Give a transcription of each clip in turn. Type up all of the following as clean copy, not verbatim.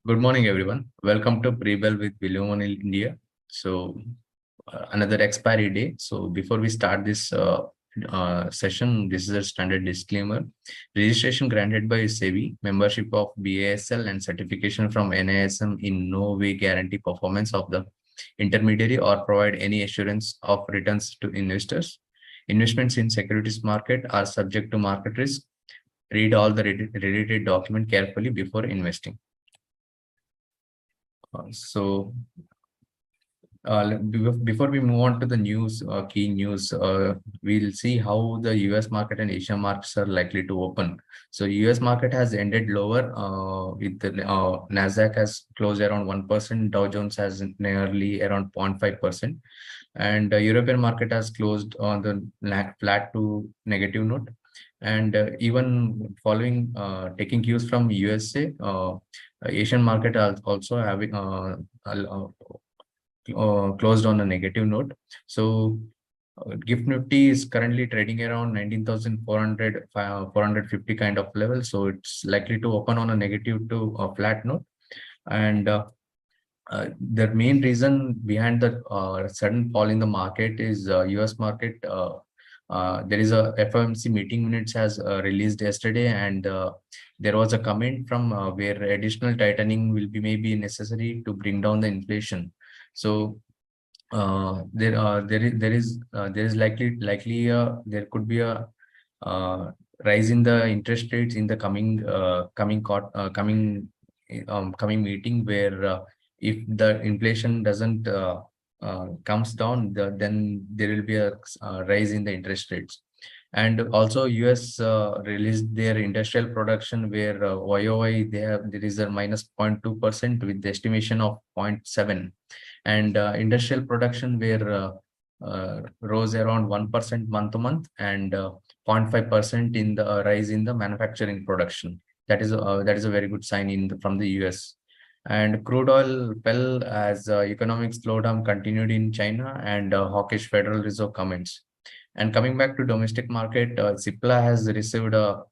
Good morning, everyone. Welcome to Pre-Bell with William in India. So, another expiry day. So, before we start this session, this is a standard disclaimer. Registration granted by SEBI, membership of BASL, and certification from NISM in no way guarantee performance of the intermediary or provide any assurance of returns to investors. Investments in securities market are subject to market risk. Read all the related document carefully before investing. Before we move on to the news, key news, we'll see how the US market and Asia markets are likely to open. So US market has ended lower, with the Nasdaq has closed around 1%, Dow Jones has nearly around 0.5%, and European market has closed on the flat to negative note. And even following, taking cues from USA, Asian market are also having closed on a negative note. So Gift Nifty is currently trading around 19,400, 450 kind of level. So it's likely to open on a negative to a flat note. And the main reason behind the sudden fall in the market is US market. There is a FOMC meeting minutes has released yesterday, and there was a comment from where additional tightening will be maybe necessary to bring down the inflation. So there is likely there could be a rise in the interest rates in the coming meeting, where if the inflation doesn't comes down, then there will be a rise in the interest rates. And also US released their industrial production, where YOY there is a minus 0.2% with the estimation of 0.7, and industrial production where rose around 1% month to month, and 0.5% in the rise in the manufacturing production. That is a very good sign from the US. And crude oil fell as economic slowdown continued in China and hawkish Federal Reserve comments. And coming back to domestic market, Cipla has received a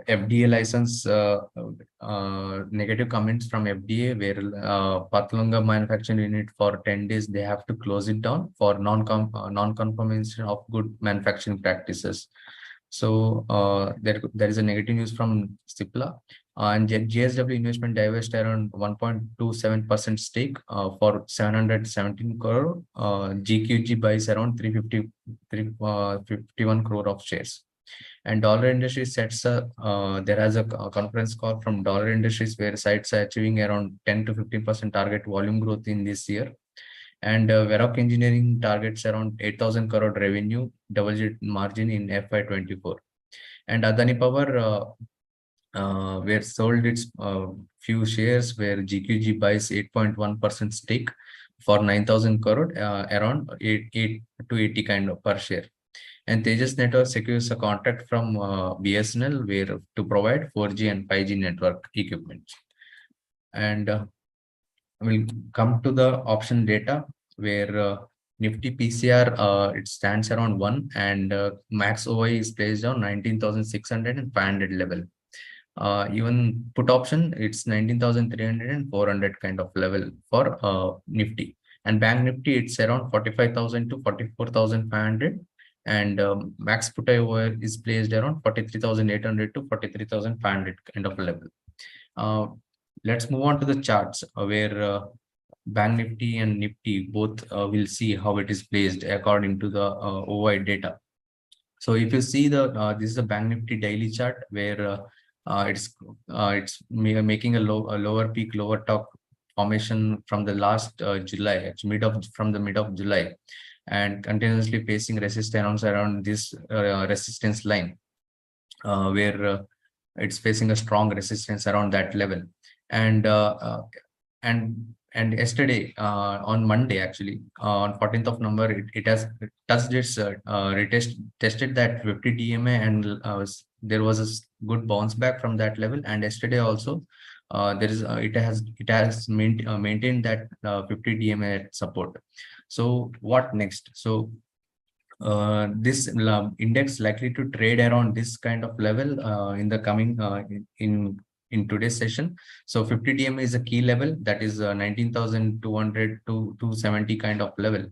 FDA license, negative comments from FDA, where Patlunga manufacturing unit for 10 days, they have to close it down for non-conformance of good manufacturing practices. So there is a negative news from Cipla. And GSW Investment divest around 1.27% stake for 717 crore. GQG buys around 351 crore of shares. And Dollar Industries sets there has a conference call from Dollar Industries, where sites are achieving around 10 to 15% target volume growth in this year. And Varroc Engineering targets around 8,000 crore revenue, double-digit margin in FY24. And Adani Power where sold its few shares, where GQG buys 8.1% stake for 9,000 crore, around 8 to 80 kind of per share. And Tejas Network secures a contract from BSNL where to provide 4G and 5G network equipment. And we'll come to the option data, where Nifty PCR it stands around 1, and max OI is placed on 19,600 and 500 level. Even put option, it's 19,300 and 400 kind of level for Nifty. And Bank Nifty, it's around 45,000 to 44,500, and max put OI is placed around 43,800 to 43,500 kind of level. Let's move on to the charts, where Bank Nifty and Nifty both will see how it is placed according to the OI data. So if you see this is a Bank Nifty daily chart, where it's making a lower peak, lower top formation from the last July, from the mid of July, and continuously facing resistance around this resistance line, where it's facing a strong resistance around that level. And yesterday, on Monday, actually, on 14th of November, it has touched its tested that 50 DMA, and there was a good bounce back from that level. And yesterday also, it has maintained that 50 DMA support. So what next? So this index likely to trade around this kind of level in the coming in today's session. So 50 DMA is a key level, that is 19,200 to 270 kind of level,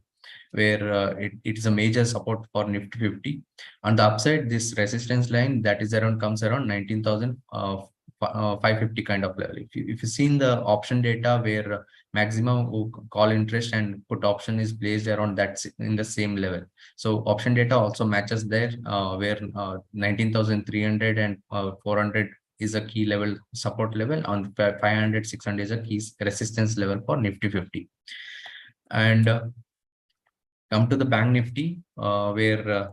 where it is a major support for Nifty 50. On the upside, this resistance line that is around comes around 19,550 kind of level. If you see in the option data where maximum call interest and put option is placed around that in the same level. So option data also matches there, where 19,300 and 400 is a key level, support level. On 500, 600 is a key resistance level for Nifty 50. And come to the Bank Nifty, where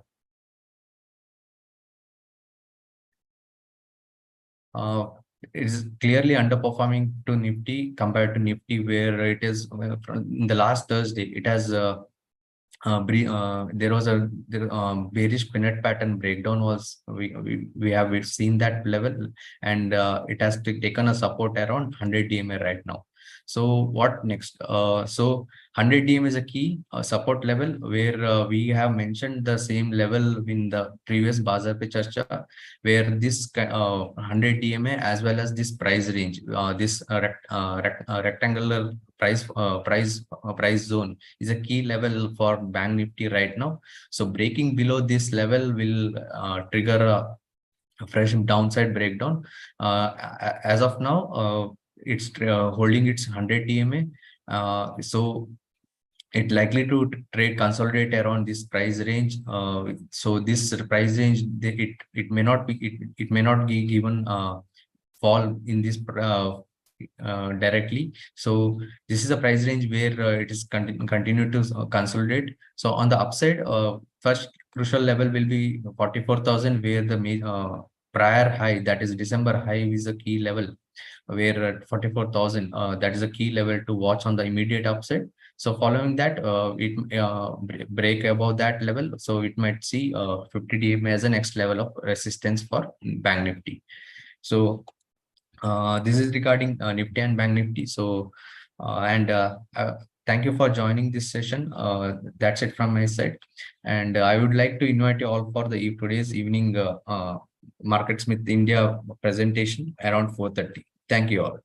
it is clearly underperforming to Nifty compared to Nifty, where it is in the last Thursday, it has there was a bearish pivot pattern breakdown was we've seen that level, and it has taken a support around 100 DMA right now. So what next? So 100 DM is a key support level, where we have mentioned the same level in the previous Bazar Pe Charcha, where this 100 DMA as well as this price range, this rectangular price zone is a key level for Bank Nifty right now. So breaking below this level will trigger a fresh downside breakdown. As of now, it's holding its 100 DMA. So it likely to trade consolidate around this price range. So this price range, it may not be given fall in this directly. So this is a price range where it is continue to consolidate. So on the upside, first crucial level will be 44,000, where the prior high, that is December high, is a key level, where 44,000, that is a key level to watch on the immediate upside. So following that, it break above that level, so it might see 50 DMA as the next level of resistance for Bank Nifty. So this is regarding Nifty and Bank Nifty. So thank you for joining this session. That's it from my side, and I would like to invite you all for the today's evening Markets with India presentation around 4:30. Thank you all.